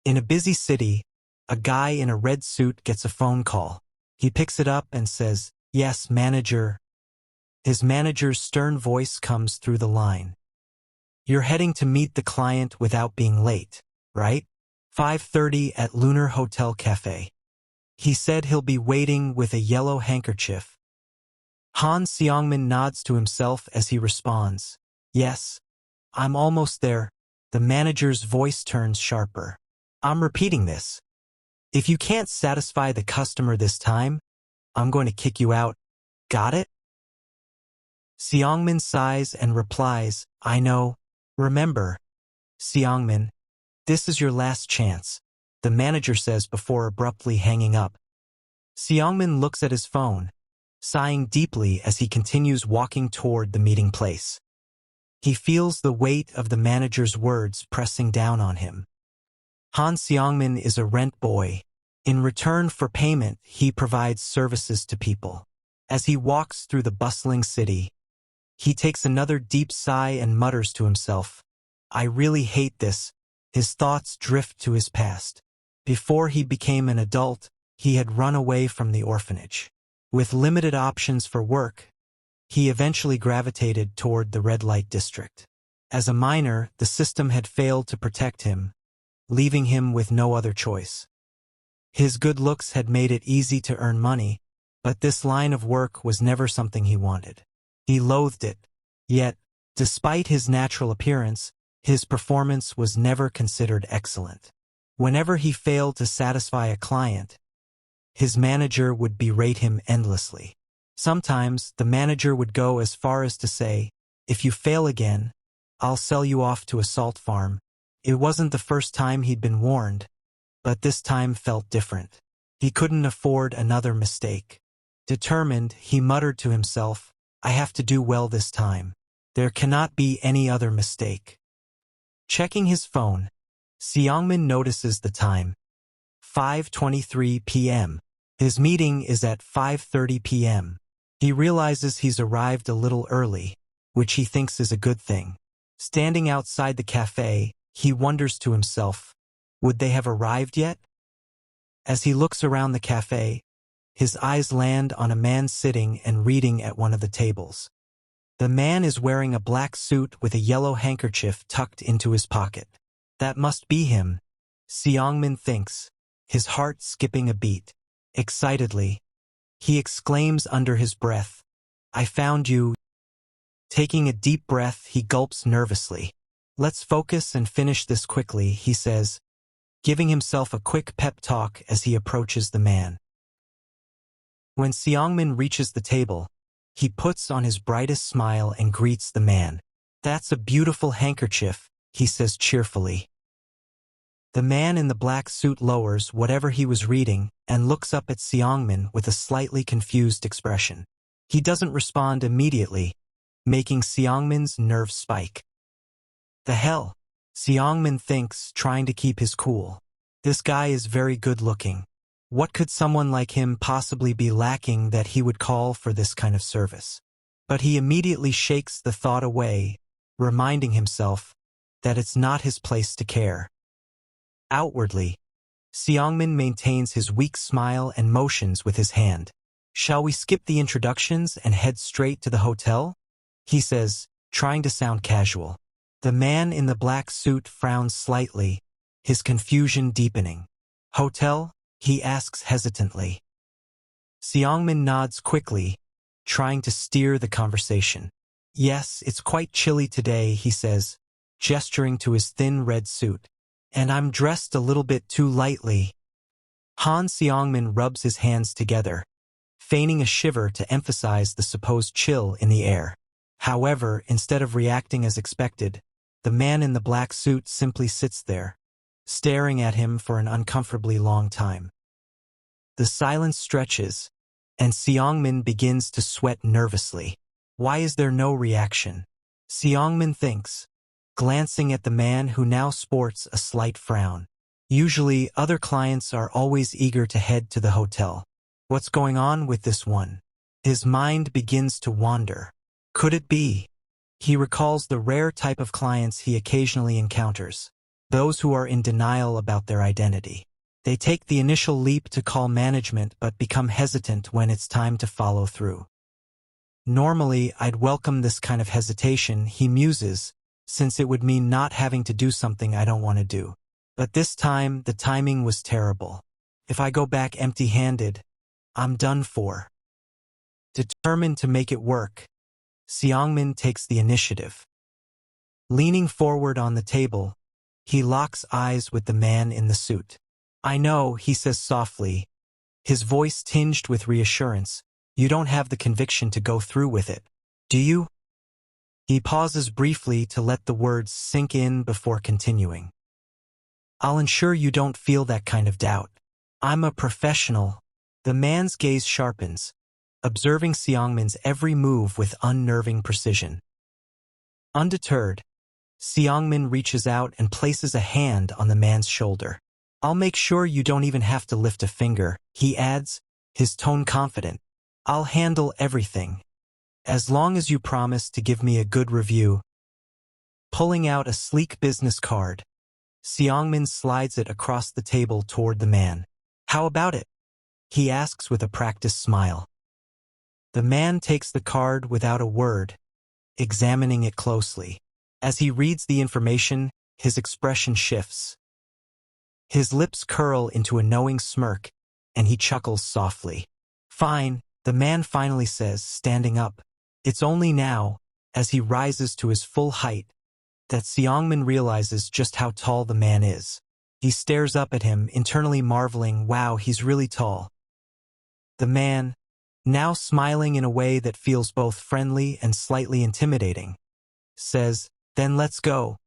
In a busy city, a guy in a red suit gets a phone call. He picks it up and says, "Yes, manager." His manager's stern voice comes through the line. "You're heading to meet the client without being late, right? 5:30 at Lunar Hotel Cafe. He said he'll be waiting with a yellow handkerchief." Han Seongmin nods to himself as he responds, "Yes, I'm almost there." The manager's voice turns sharper. "I'm repeating this. If you can't satisfy the customer this time, I'm going to kick you out. Got it?" Seongmin sighs and replies, "I know. Remember, Seongmin, this is your last chance," the manager says before abruptly hanging up. Seongmin looks at his phone, sighing deeply as he continues walking toward the meeting place. He feels the weight of the manager's words pressing down on him. Han Seongmin is a rent boy. In return for payment, he provides services to people. As he walks through the bustling city, he takes another deep sigh and mutters to himself, "I really hate this." His thoughts drift to his past. Before he became an adult, he had run away from the orphanage. With limited options for work, he eventually gravitated toward the red light district. As a minor, the system had failed to protect him, leaving him with no other choice. His good looks had made it easy to earn money, but this line of work was never something he wanted. He loathed it. Yet, despite his natural appearance, his performance was never considered excellent. Whenever he failed to satisfy a client, his manager would berate him endlessly. Sometimes, the manager would go as far as to say, "If you fail again, I'll sell you off to a salt farm." It wasn't the first time he'd been warned, but this time felt different. He couldn't afford another mistake. Determined, he muttered to himself, "I have to do well this time. There cannot be any other mistake." Checking his phone, Seongmin notices the time. 5:23 p.m. His meeting is at 5:30 p.m. He realizes he's arrived a little early, which he thinks is a good thing. Standing outside the cafe, he wonders to himself, would they have arrived yet? As he looks around the cafe, his eyes land on a man sitting and reading at one of the tables. The man is wearing a black suit with a yellow handkerchief tucked into his pocket. That must be him, Seongmin thinks, his heart skipping a beat. Excitedly, he exclaims under his breath, "I found you." Taking a deep breath, he gulps nervously. "Let's focus and finish this quickly," he says, giving himself a quick pep talk as he approaches the man. When Seongmin reaches the table, he puts on his brightest smile and greets the man. "That's a beautiful handkerchief," he says cheerfully. The man in the black suit lowers whatever he was reading and looks up at Seongmin with a slightly confused expression. He doesn't respond immediately, making Seongmin's nerves spike. The hell? Seongmin thinks, trying to keep his cool. This guy is very good looking. What could someone like him possibly be lacking that he would call for this kind of service? But he immediately shakes the thought away, reminding himself that it's not his place to care. Outwardly, Seongmin maintains his weak smile and motions with his hand. "Shall we skip the introductions and head straight to the hotel?" he says, trying to sound casual. The man in the black suit frowns slightly, his confusion deepening. "Hotel?" he asks hesitantly. Seongmin nods quickly, trying to steer the conversation. "Yes, it's quite chilly today," he says, gesturing to his thin red suit. "And I'm dressed a little bit too lightly." Han Seongmin rubs his hands together, feigning a shiver to emphasize the supposed chill in the air. However, instead of reacting as expected, the man in the black suit simply sits there, staring at him for an uncomfortably long time. The silence stretches, and Seongmin begins to sweat nervously. Why is there no reaction? Seongmin thinks, glancing at the man who now sports a slight frown. Usually, other clients are always eager to head to the hotel. What's going on with this one? His mind begins to wander. Could it be? He recalls the rare type of clients he occasionally encounters. those who are in denial about their identity. They take the initial leap to call management but become hesitant when it's time to follow through. Normally, I'd welcome this kind of hesitation, he muses, since it would mean not having to do something I don't want to do. But this time, the timing was terrible. If I go back empty-handed, I'm done for. Determined to make it work, Seongmin takes the initiative. Leaning forward on the table, he locks eyes with the man in the suit. I know, he says softly, his voice tinged with reassurance. You don't have the conviction to go through with it, do you? He pauses briefly to let the words sink in before continuing. I'll ensure you don't feel that kind of doubt. I'm a professional. The man's gaze sharpens, observing Seongmin's every move with unnerving precision. Undeterred, Seongmin reaches out and places a hand on the man's shoulder. I'll make sure you don't even have to lift a finger, he adds, his tone confident. I'll handle everything. As long as you promise to give me a good review. Pulling out a sleek business card, Seongmin slides it across the table toward the man. How about it? He asks with a practiced smile. The man takes the card without a word, examining it closely. As he reads the information, his expression shifts. His lips curl into a knowing smirk, and he chuckles softly. Fine, the man finally says, standing up. It's only now, as he rises to his full height, that Seongmin realizes just how tall the man is. He stares up at him, internally marveling, wow, he's really tall. The man, now smiling in a way that feels both friendly and slightly intimidating, says, then let's go.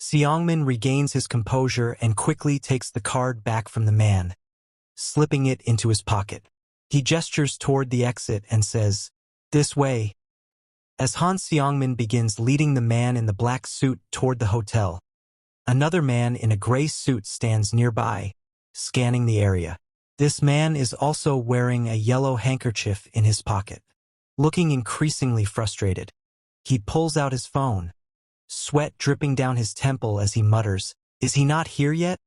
Seongmin regains his composure and quickly takes the card back from the man, slipping it into his pocket. He gestures toward the exit and says, this way. As Han Seongmin begins leading the man in the black suit toward the hotel, another man in a gray suit stands nearby, scanning the area. This man is also wearing a yellow handkerchief in his pocket. Looking increasingly frustrated, he pulls out his phone, sweat dripping down his temple as he mutters, is he not here yet?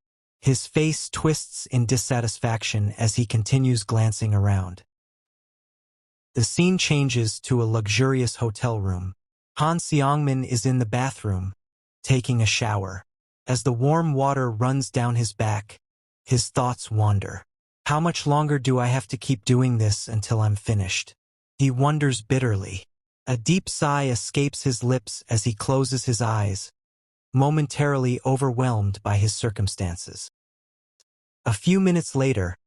His face twists in dissatisfaction as he continues glancing around. The scene changes to a luxurious hotel room. Han Seongmin is in the bathroom, taking a shower. As the warm water runs down his back, his thoughts wander. How much longer do I have to keep doing this until I'm finished? He wonders bitterly. A deep sigh escapes his lips as he closes his eyes, momentarily overwhelmed by his circumstances. A few minutes later,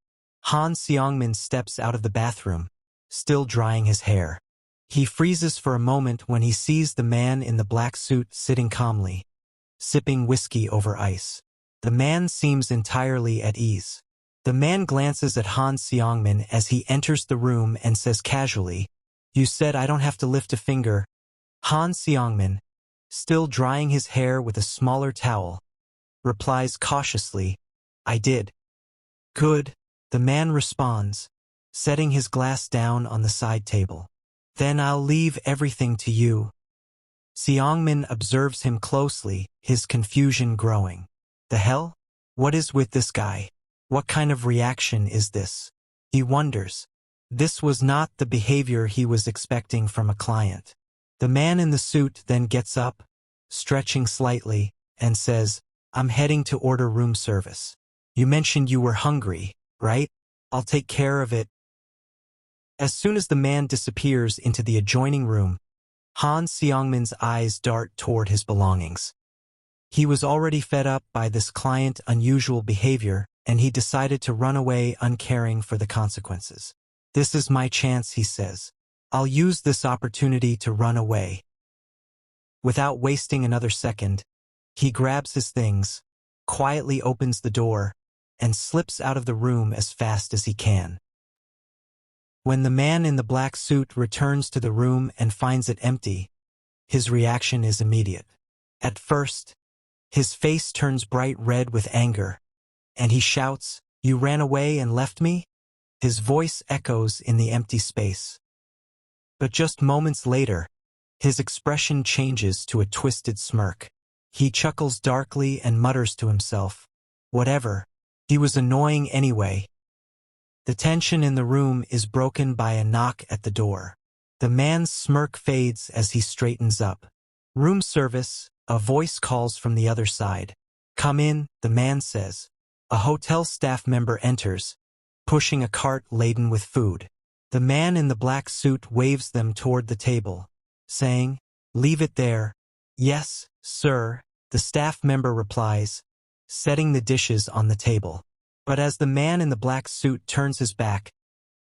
Han Seongmin steps out of the bathroom, still drying his hair. He freezes for a moment when he sees the man in the black suit sitting calmly, sipping whiskey over ice. The man seems entirely at ease. The man glances at Han Seongmin as he enters the room and says casually, you said I don't have to lift a finger. Han Seongmin, still drying his hair with a smaller towel, replies cautiously, I did. Good, the man responds, setting his glass down on the side table. Then I'll leave everything to you. Seongmin observes him closely, his confusion growing. The hell? What is with this guy? What kind of reaction is this? He wonders. This was not the behavior he was expecting from a client. The man in the suit then gets up, stretching slightly, and says, I'm heading to order room service. You mentioned you were hungry, right? I'll take care of it. As soon as the man disappears into the adjoining room, Han Seongmin's eyes dart toward his belongings. He was already fed up by this client's unusual behavior, and he decided to run away uncaring for the consequences. This is my chance, he says. I'll use this opportunity to run away. Without wasting another second, he grabs his things, quietly opens the door, and slips out of the room as fast as he can. When the man in the black suit returns to the room and finds it empty, his reaction is immediate. At first, his face turns bright red with anger, and he shouts, You ran away and left me? His voice echoes in the empty space. But just moments later, his expression changes to a twisted smirk. He chuckles darkly and mutters to himself, "Whatever. He was annoying anyway." The tension in the room is broken by a knock at the door. The man's smirk fades as he straightens up. "Room service," a voice calls from the other side. "Come in," the man says. A hotel staff member enters, pushing a cart laden with food. The man in the black suit waves them toward the table, saying, "Leave it there." "Yes, sir," the staff member replies, setting the dishes on the table. But as the man in the black suit turns his back,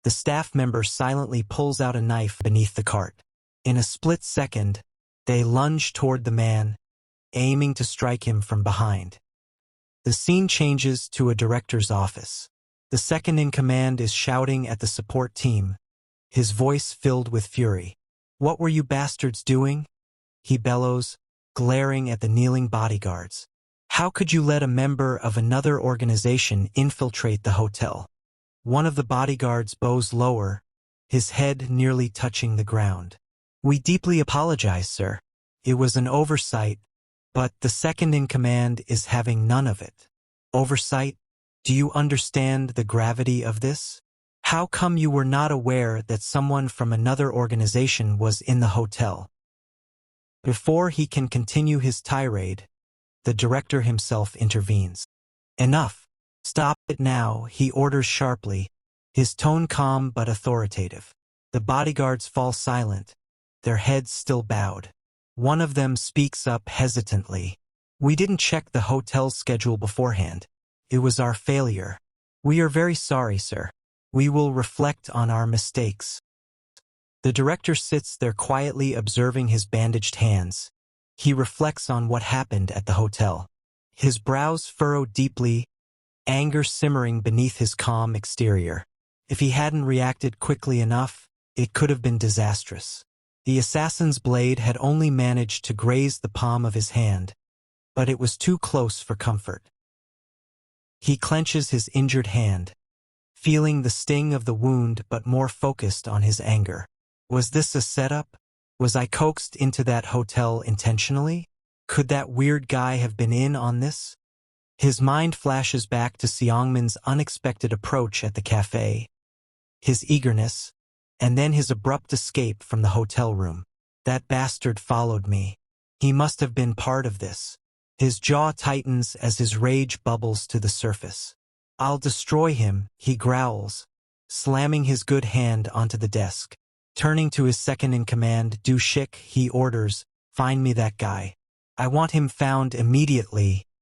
the staff member silently pulls out a knife beneath the cart. In a split second, they lunge toward the man, aiming to strike him from behind. The scene changes to a director's office. The second-in-command is shouting at the support team, his voice filled with fury. "What were you bastards doing?" he bellows, glaring at the kneeling bodyguards. "How could you let a member of another organization infiltrate the hotel?" One of the bodyguards bows lower, his head nearly touching the ground. "We deeply apologize, sir. It was an oversight, but the second-in-command is having none of it." "Oversight? Do you understand the gravity of this? How come you were not aware that someone from another organization was in the hotel?" Before he can continue his tirade, the director himself intervenes. "Enough. Stop it now," he orders sharply, his tone calm but authoritative. The bodyguards fall silent, their heads still bowed. One of them speaks up hesitantly. "We didn't check the hotel's schedule beforehand. It was our failure. We are very sorry, sir. We will reflect on our mistakes." The director sits there quietly observing his bandaged hands. He reflects on what happened at the hotel. His brows furrow deeply, anger simmering beneath his calm exterior. If he hadn't reacted quickly enough, it could have been disastrous. The assassin's blade had only managed to graze the palm of his hand, but it was too close for comfort. He clenches his injured hand, feeling the sting of the wound but more focused on his anger. Was this a setup? Was I coaxed into that hotel intentionally? Could that weird guy have been in on this? His mind flashes back to Seongmin's unexpected approach at the cafe, his eagerness, and then his abrupt escape from the hotel room. That bastard followed me. He must have been part of this. His jaw tightens as his rage bubbles to the surface. "I'll destroy him," he growls, slamming his good hand onto the desk. Turning to his second-in-command, Du Shik, he orders, "Find me that guy. I want him found immediately."